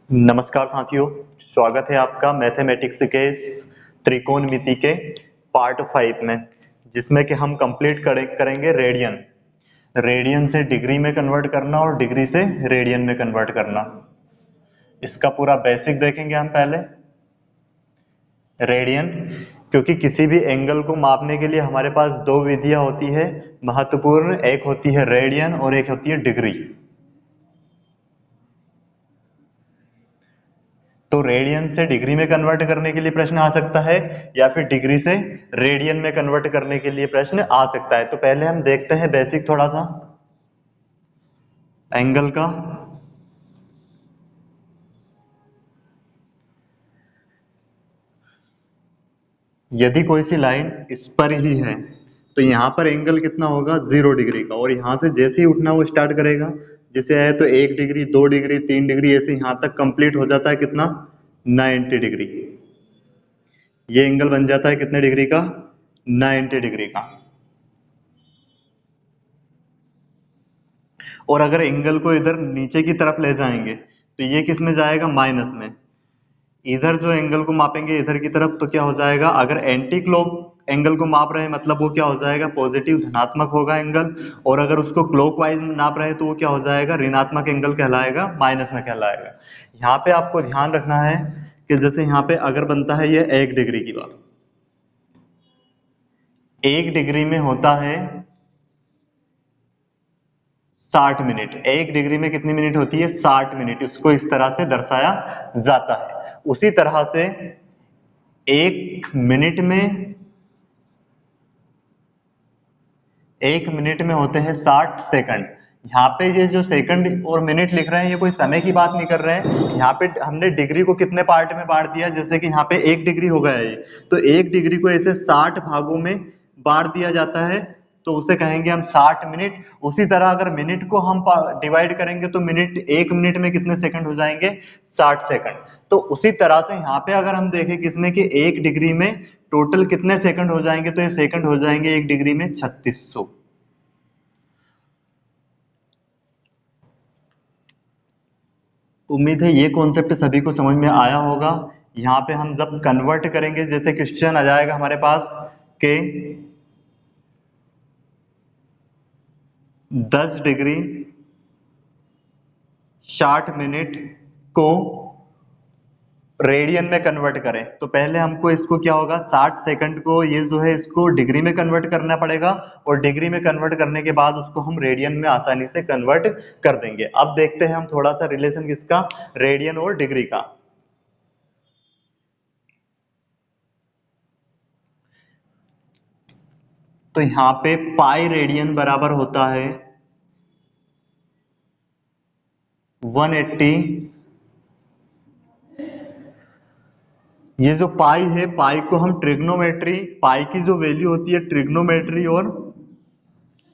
नमस्कार साथियों, स्वागत है आपका मैथमेटिक्स के इस त्रिकोणमिति के पार्ट 5 में, जिसमें कि हम कंप्लीट करेंगे रेडियन। रेडियन से डिग्री में कन्वर्ट करना और डिग्री से रेडियन में कन्वर्ट करना। इसका पूरा बेसिक देखेंगे हम पहले। रेडियन, क्योंकि किसी भी एंगल को मापने के लिए हमारे पास दो विधियां होती है महत्वपूर्ण, एक होती है रेडियन और एक होती है डिग्री। तो रेडियन से डिग्री में कन्वर्ट करने के लिए प्रश्न आ सकता है, या फिर डिग्री से रेडियन में कन्वर्ट करने के लिए प्रश्न आ सकता है। तो पहले हम देखते हैं बेसिक थोड़ा सा एंगल का। यदि कोई सी लाइन इस पर ही है तो यहाँ पर एंगल कितना होगा, 0 डिग्री का, और यहाँ से जैसे ही उठना वो स्टार्ट करेगा, जैसे आए तो 1 डिग्री, 2 डिग्री, 3 डिग्री, ऐसे यहाँ तक कंप्लीट हो जाता है कितना, 90 डिग्री। ये एंगल बन जाता है कितने डिग्री का, 90 डिग्री का। और अगर एंगल को इधर नीचे की तरफ ले जाएंगे तो ये किस में जाएगा, माइनस में। इधर जो एंगल को मापेंगे इधर की तरफ तो क्या हो जाएगा, अगर एंटी क्लॉक एंगल को माप रहे हैं मतलब वो क्या हो जाएगा, पॉजिटिव धनात्मक होगा एंगल। और अगर उसको क्लॉकवाइज नाप रहे हैं तो वो क्या हो जाएगा, ऋणात्मक एंगल कहलाएगा, माइनस में कहलाएगा। यहाँ पे आपको ध्यान रखना है कि जैसे यहाँ पे अगर बनता है ये 1 डिग्री की बात, 1 डिग्री में होता है 60 मिनट। 1 डिग्री में कितनी मिनट होती है, 60 मिनट। इसको इस तरह से दर्शाया जाता है। उसी तरह से 1 मिनट में होते हैं 60 सेकंड। यहाँ पे ये जो सेकंड और मिनट लिख रहे हैं ये कोई समय की बात नहीं कर रहे हैं। यहाँ पे हमने डिग्री को कितने पार्ट में बांट दिया, जैसे कि यहाँ पे 1 डिग्री हो गया है, तो 1 डिग्री को ऐसे 60 भागों में बांट दिया जाता है, तो उसे कहेंगे हम 60 मिनट। उसी तरह अगर मिनट को हम डिवाइड करेंगे तो मिनट, 1 मिनट में कितने सेकंड हो जाएंगे, 60 सेकंड। तो उसी तरह से यहाँ पे अगर हम देखें किसमें कि 1 डिग्री में टोटल कितने सेकंड हो जाएंगे, तो ये सेकंड हो जाएंगे 1 डिग्री में 3600। उम्मीद है ये कॉन्सेप्ट सभी को समझ में आया होगा। यहाँ पे हम जब कन्वर्ट करेंगे, जैसे क्वेश्चन आ जाएगा हमारे पास के 10 डिग्री 60 मिनट को रेडियन में कन्वर्ट करें, तो पहले हमको इसको क्या होगा, 60 सेकंड को ये जो है इसको डिग्री में कन्वर्ट करना पड़ेगा, और डिग्री में कन्वर्ट करने के बाद उसको हम रेडियन में आसानी से कन्वर्ट कर देंगे। अब देखते हैं हम थोड़ा सा रिलेशन किसका, रेडियन और डिग्री का। तो यहाँ पे पाई रेडियन बराबर होता है 180। ये जो पाई है, पाई को हम ट्रिग्नोमेट्री, पाई की जो वैल्यू होती है ट्रिग्नोमेट्री और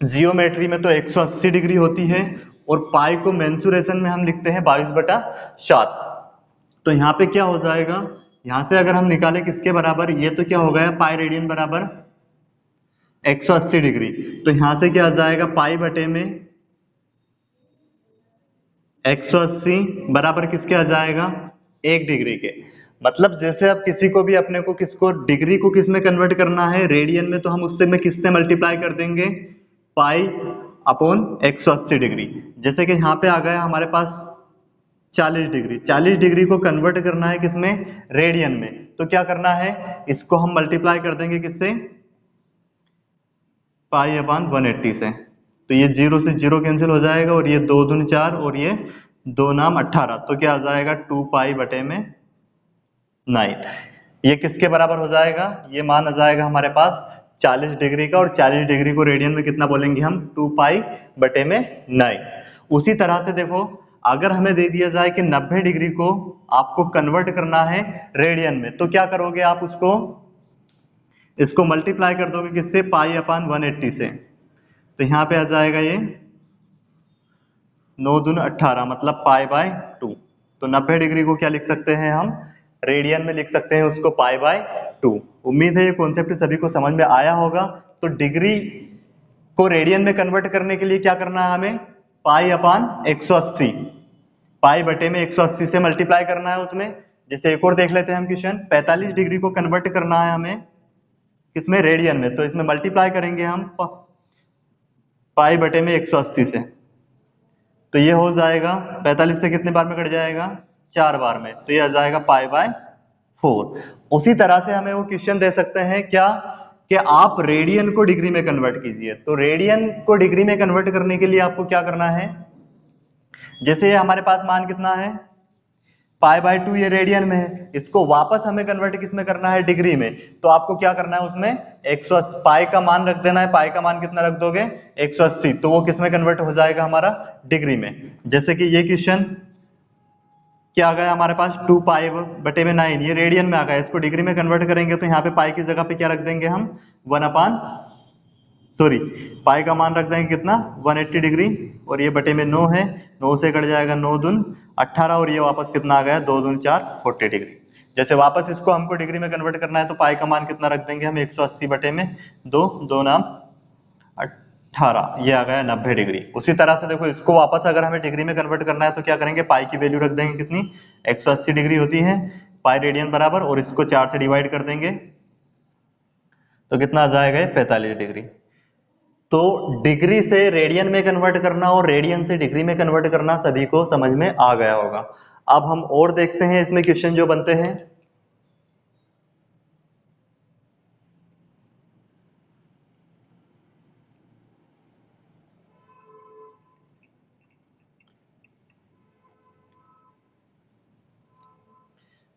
जियोमेट्री में तो 180 डिग्री होती है, और पाई को मेंसुरेशन में हम लिखते हैं 22/7। तो यहाँ पे क्या हो जाएगा, यहाँ से अगर हम निकाले किसके बराबर, ये तो क्या हो गया, पाई रेडियन बराबर 180 डिग्री। तो यहाँ से क्या आ जाएगा, पाई बटे में 180 बराबर किसके आ जाएगा, 1 डिग्री के। मतलब जैसे अब किसी को भी अपने को किसको डिग्री को किस में कन्वर्ट करना है, रेडियन में, तो हम उससे में किससे मल्टीप्लाई कर देंगे, पाई अपॉन 180 डिग्री। जैसे कि यहाँ पे आ गया हमारे पास 40 डिग्री, 40 डिग्री को कन्वर्ट करना है किसमें, रेडियन में, तो क्या करना है, इसको हम मल्टीप्लाई कर देंगे किससे, पाई अपॉन 180 से। तो ये 0 से 0 कैंसिल हो जाएगा, और ये 2 दूनी 4 और ये 2 नाम 18, तो क्या आ जाएगा 2 पाई बटे में 9। ये किसके बराबर हो जाएगा, ये मान आ जाएगा हमारे पास 40 डिग्री का, और 40 डिग्री को रेडियन में कितना बोलेंगे हम, 2 पाई बटे में 9। उसी तरह से देखो, अगर हमें दे दिया जाए कि 90 डिग्री को आपको कन्वर्ट करना है रेडियन में, तो क्या करोगे आप, उसको इसको मल्टीप्लाई कर दोगे किससे, पाई अपान 180 से। तो यहाँ पे आ जाएगा ये 9 दून 18, मतलब पाई बाय 2। तो 90 डिग्री को क्या लिख सकते हैं हम, रेडियन में लिख सकते हैं उसको पाई बाय 2। उम्मीद है ये कॉन्सेप्ट सभी को समझ में आया होगा। तो डिग्री को रेडियन में कन्वर्ट करने के लिए क्या करना है हमें, पाई अपान 180 पाई बटे में 180 से मल्टीप्लाई करना है उसमें। जैसे एक और देख लेते हैं हम क्वेश्चन, 45 डिग्री को कन्वर्ट करना है हमें किसमें, रेडियन में, तो इसमें मल्टीप्लाई करेंगे हम पाई बटे में 180 से, तो ये हो जाएगा 45 से कितने बार में कट जाएगा, 4 बार में, तो ये आ जाएगा पाई बाय 4। उसी तरह से हमें वो क्वेश्चन दे सकते हैं क्या, कि आप रेडियन को डिग्री में कन्वर्ट कीजिए। तो रेडियन को डिग्री में कन्वर्ट करने के लिए आपको क्या करना है, जैसे ये हमारे पास मान कितना है पाई बाय 2, ये रेडियन में है, इसको वापस हमें कन्वर्ट किस में करना है, डिग्री में। तो आपको क्या करना है उसमें 180 पाई का मान रख देना है, पाई का मान कितना रख दोगे 180, तो वो किस में कन्वर्ट हो जाएगा हमारा, डिग्री में। जैसे कि ये क्वेश्चन क्या आ गया हमारे पास 2 पाई बटे में 9, ये रेडियन में आ गया, इसको डिग्री में कन्वर्ट करेंगे तो यहाँ पे पाई की जगह पे क्या रख देंगे हम 1 सॉरी पाई का मान रख देंगे कितना 180 डिग्री, और ये बटे में 9 है, 9 से कट जाएगा 9 दून 18, और ये वापस कितना आ गया 2 दून 4 40 डिग्री। जैसे वापस इसको हमको डिग्री में कन्वर्ट करना है तो पाई का मान कितना रख देंगे हम 180 बटे में 2, 2 नाम 18, ये आ गया 90 डिग्री। उसी तरह से देखो इसको वापस अगर हमें डिग्री में कन्वर्ट करना है तो क्या करेंगे, पाई की वैल्यू रख देंगे कितनी 180 डिग्री होती है पाई रेडियन बराबर, और इसको 4 से डिवाइड कर देंगे तो कितना आ जाएगा 45 डिग्री। तो डिग्री से रेडियन में कन्वर्ट करना और रेडियन से डिग्री में कन्वर्ट करना सभी को समझ में आ गया होगा। अब हम और देखते हैं इसमें क्वेश्चन जो बनते हैं।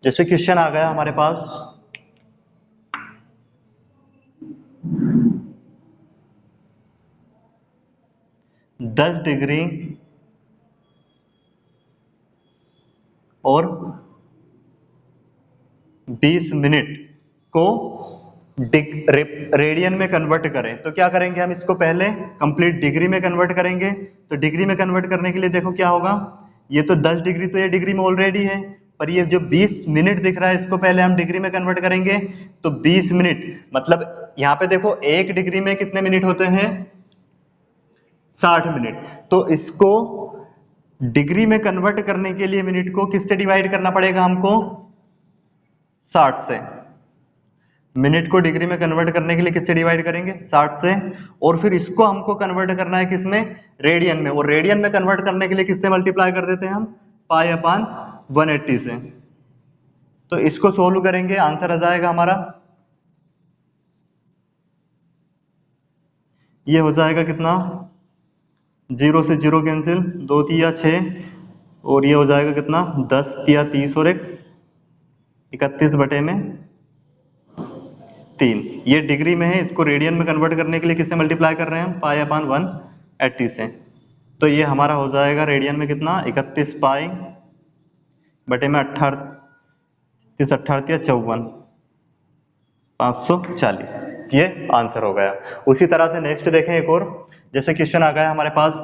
जैसे क्वेश्चन आ गया हमारे पास 10 डिग्री और 20 मिनट को रेडियन में कन्वर्ट करें, तो क्या करेंगे हम इसको पहले कंप्लीट डिग्री में कन्वर्ट करेंगे। तो डिग्री में कन्वर्ट करने के लिए देखो क्या होगा, ये तो 10 डिग्री तो ये डिग्री में ऑलरेडी है, पर ये जो 20 मिनट दिख रहा है इसको पहले हम डिग्री में कन्वर्ट करेंगे। तो 20 मिनट मतलब यहाँ पे देखो 1 डिग्री में कितने मिनट होते हैं 60 मिनट, तो इसको डिग्री में कन्वर्ट करने के लिए मिनट को किससे डिवाइड करना पड़ेगा हमको 60 से। मिनट को डिग्री में कन्वर्ट करने के लिए किससे डिवाइड करेंगे 60 से, और फिर इसको हमको कन्वर्ट करना है किसमें रेडियन में, और रेडियन में कन्वर्ट करने के लिए किससे मल्टीप्लाई कर देते हैं हम पाई अपान 180 से। तो इसको सोल्व करेंगे आंसर आ जाएगा हमारा, ये हो जाएगा कितना 0 से 0 कैंसिल, 2 तिया 6, और ये हो जाएगा कितना 10 तिया 30 और 31 बटे में 3। ये डिग्री में है, इसको रेडियन में कन्वर्ट करने के लिए किससे मल्टीप्लाई कर रहे हैं हम पाई अपान 180 से। तो ये हमारा हो जाएगा रेडियन में कितना 31 पाई बटे में 38 18 54 540, ये आंसर हो गया। उसी तरह से नेक्स्ट देखें एक और, जैसे क्वेश्चन आ गया हमारे पास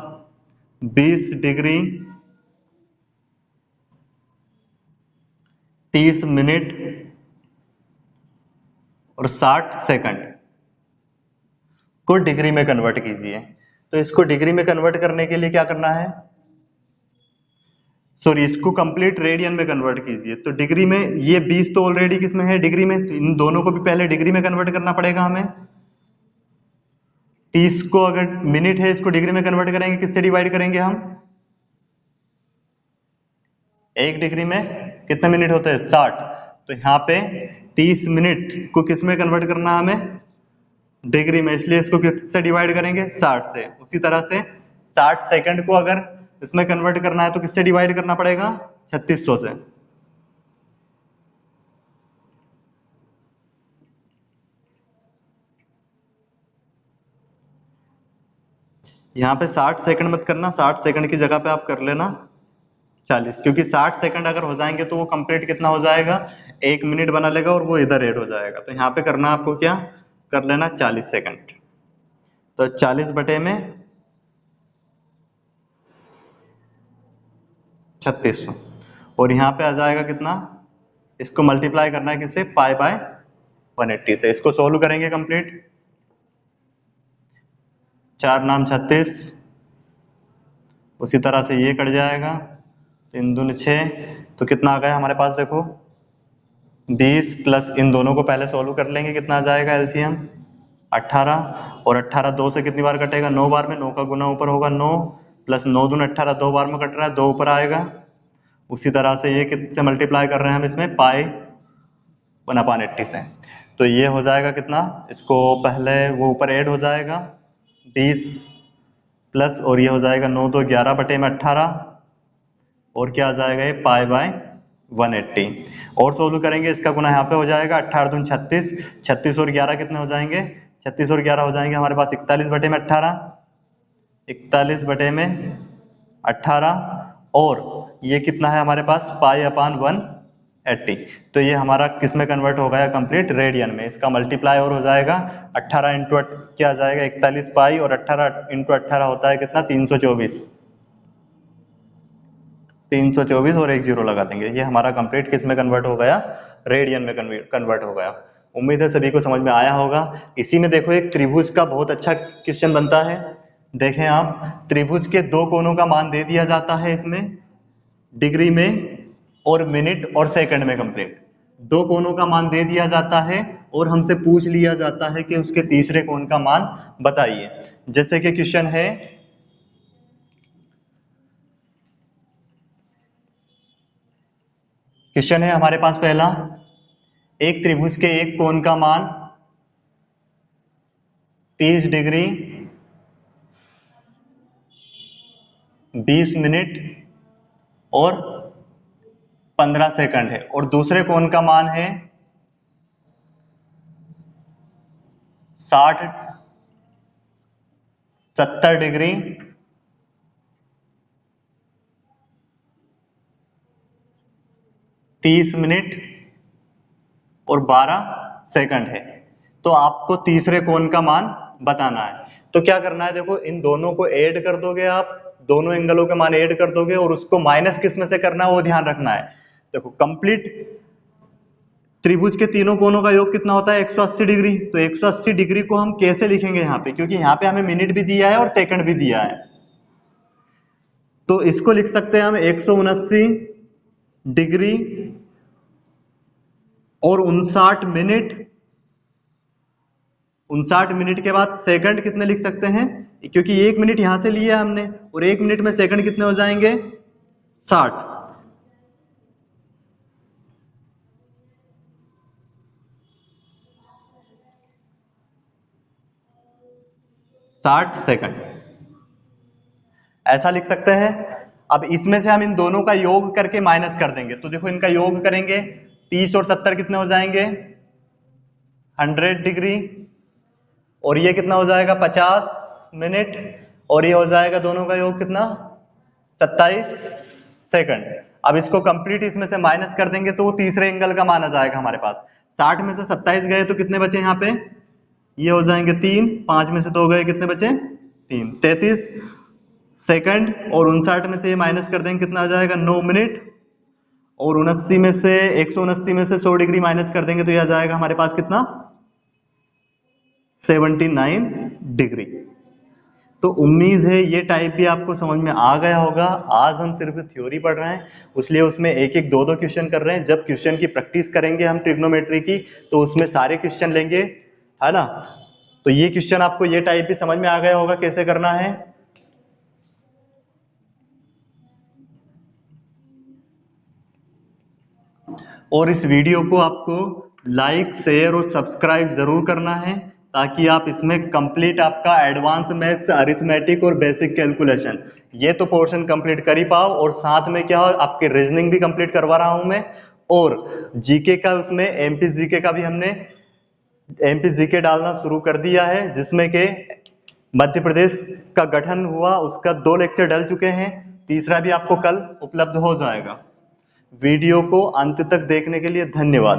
20 डिग्री 30 मिनट और 60 सेकंड को डिग्री में कन्वर्ट कीजिए। तो इसको डिग्री में कन्वर्ट करने के लिए क्या करना है, सॉरी इसको कंप्लीट रेडियन में कन्वर्ट कीजिए। तो डिग्री में ये 20 तो ऑलरेडी किसमें है डिग्री में, तो इन दोनों को भी पहले डिग्री में कन्वर्ट करना पड़ेगा हमें। 30 को अगर मिनट है इसको डिग्री में कन्वर्ट करेंगे किससे डिवाइड करेंगे हम, 1 डिग्री में कितने मिनट होते हैं 60, तो यहाँ पे 30 मिनट को किस में कन्वर्ट करना है हमें डिग्री में, इसलिए इसको किससे डिवाइड करेंगे 60 से। उसी तरह से 60 सेकंड को अगर इसमें कन्वर्ट करना है तो किससे डिवाइड करना पड़ेगा 3600 से। यहाँ पे 60 सेकंड मत करना, 60 सेकंड की जगह पे आप कर लेना 40, क्योंकि 60 सेकंड अगर हो जाएंगे तो वो कंप्लीट कितना हो जाएगा 1 मिनट बना लेगा और वो इधर ऐड हो जाएगा। तो यहाँ पे करना आपको क्या कर लेना 40 सेकंड, तो 40 बटे में 3600, और यहाँ पे आ जाएगा कितना, इसको मल्टीप्लाई करना है किससे पाई बाय 180 से। इसको सोल्व करेंगे कंप्लीट, 4 नाम 36, उसी तरह से ये कट जाएगा, 3 दूनी 6, तो कितना आ गया हमारे पास, देखो 20 प्लस इन दोनों को पहले सॉल्व कर लेंगे, कितना आ जाएगा एलसीएम 18, और 18 2 से कितनी बार कटेगा, 9 बार में, 9 का गुना ऊपर होगा 9, प्लस 9 दूनी 18, 2 बार में कट रहा है, 2 ऊपर आएगा। उसी तरह से ये किससे मल्टीप्लाई कर रहे हैं हम इसमें, पाई 1/80 से, तो ये हो जाएगा कितना, इसको पहले वो ऊपर ऐड हो जाएगा 20 प्लस, और ये हो जाएगा 9 2 11 बटे में 18, और क्या आ जाएगा ये पाई बाय 180, और सोल्व करेंगे इसका गुना यहाँ पे हो जाएगा, 18 दूनी 36, 36 और 11 कितने हो जाएंगे, 36 और 11 हो जाएंगे हमारे पास 41 बटे में 18, 41 बटे में 18, और ये कितना है हमारे पास, पाई अपान 180, तो ये हमारा किस में कन्वर्ट हो गया, कंप्लीट रेडियन में। इसका मल्टीप्लाई और हो जाएगा 18 इंटू क्या आ जाएगा 41 पाई, और 18 इंटू 18 होता है कितना, 324, 324 और एक जीरो लगा देंगे, ये हमारा कंप्लीट किस में कन्वर्ट हो गया, रेडियन में कन्वर्ट हो गया। उम्मीद है सभी को समझ में आया होगा। इसी में देखो एक त्रिभुज का बहुत अच्छा क्वेश्चन बनता है, देखें आप, त्रिभुज के दो कोनों का मान दे दिया जाता है इसमें डिग्री में और मिनट और सेकंड में, कंप्लीट दो कोनों का मान दे दिया जाता है, और हमसे पूछ लिया जाता है कि उसके तीसरे कोण का मान बताइए। जैसे कि क्वेश्चन है, क्वेश्चन है हमारे पास पहला, एक त्रिभुज के एक कोण का मान 30 डिग्री 20 मिनट और 15 सेकंड है, और दूसरे कोण का मान है 70 डिग्री 30 मिनट और 12 सेकंड है। तो आपको तीसरे कोण का मान बताना है। तो क्या करना है, देखो इन दोनों को ऐड कर दोगे आप, दोनों एंगलों के मान ऐड कर दोगे, और उसको माइनस किस में से करना है वो ध्यान रखना है। देखो कंप्लीट त्रिभुज के तीनों कोणों का योग कितना होता है, 180 डिग्री। तो 180 डिग्री को हम कैसे लिखेंगे यहाँ पे, क्योंकि यहाँ पे हमें मिनट भी दिया है और सेकंड भी दिया है, तो इसको लिख सकते हैं हम 179 डिग्री और 59 मिनट, 59 मिनट के बाद सेकंड कितने लिख सकते हैं, क्योंकि 1 मिनट यहां से लिया हमने, और 1 मिनट में सेकंड कितने हो जाएंगे 60, 60 सेकंड ऐसा लिख सकते हैं। अब इसमें से हम इन दोनों का योग करके माइनस कर देंगे, तो देखो इनका योग करेंगे 30 और 70 कितने हो जाएंगे 100 डिग्री, और ये कितना हो जाएगा 50 मिनट, और ये हो जाएगा दोनों का योग कितना 27 सेकंड। अब इसको कंप्लीट इसमें से माइनस कर देंगे तो वो तीसरे एंगल का मान आ जाएगा हमारे पास। 60 में से 27 गए तो कितने बचे यहाँ पे, ये हो जाएंगे 3, 5 में से 2 गए कितने बचे 3, 33 सेकंड, और 59 में से ये माइनस कर देंगे कितना आ जाएगा 9 मिनट, और 79 में से 179 में से 100 डिग्री माइनस कर देंगे तो ये आ जाएगा हमारे पास कितना 79 डिग्री। तो उम्मीद है ये टाइप भी आपको समझ में आ गया होगा। आज हम सिर्फ थ्योरी पढ़ रहे हैं, इसलिए उसमें एक एक दो दो क्वेश्चन कर रहे हैं। जब क्वेश्चन की प्रैक्टिस करेंगे हम ट्रिग्नोमेट्री की, तो उसमें सारे क्वेश्चन लेंगे, है ना। तो ये क्वेश्चन आपको ये टाइप भी समझ में आ गया होगा कैसे करना है। और इस वीडियो को आपको लाइक शेयर और सब्सक्राइब जरूर करना है, ताकि आप इसमें कंप्लीट आपका एडवांस मैथ्स, अरिथमेटिक और बेसिक कैलकुलेशन ये तो पोर्शन कंप्लीट कर ही पाओ, और साथ में क्या हो आपके रीजनिंग भी कंप्लीट करवा रहा हूं मैं, और जीके का उसमें एमपी जीके का भी हमने एमपी जीके डालना शुरू कर दिया है, जिसमें के मध्य प्रदेश का गठन हुआ उसका 2 लेक्चर डल चुके हैं, तीसरा भी आपको कल उपलब्ध हो जाएगा। वीडियो को अंत तक देखने के लिए धन्यवाद।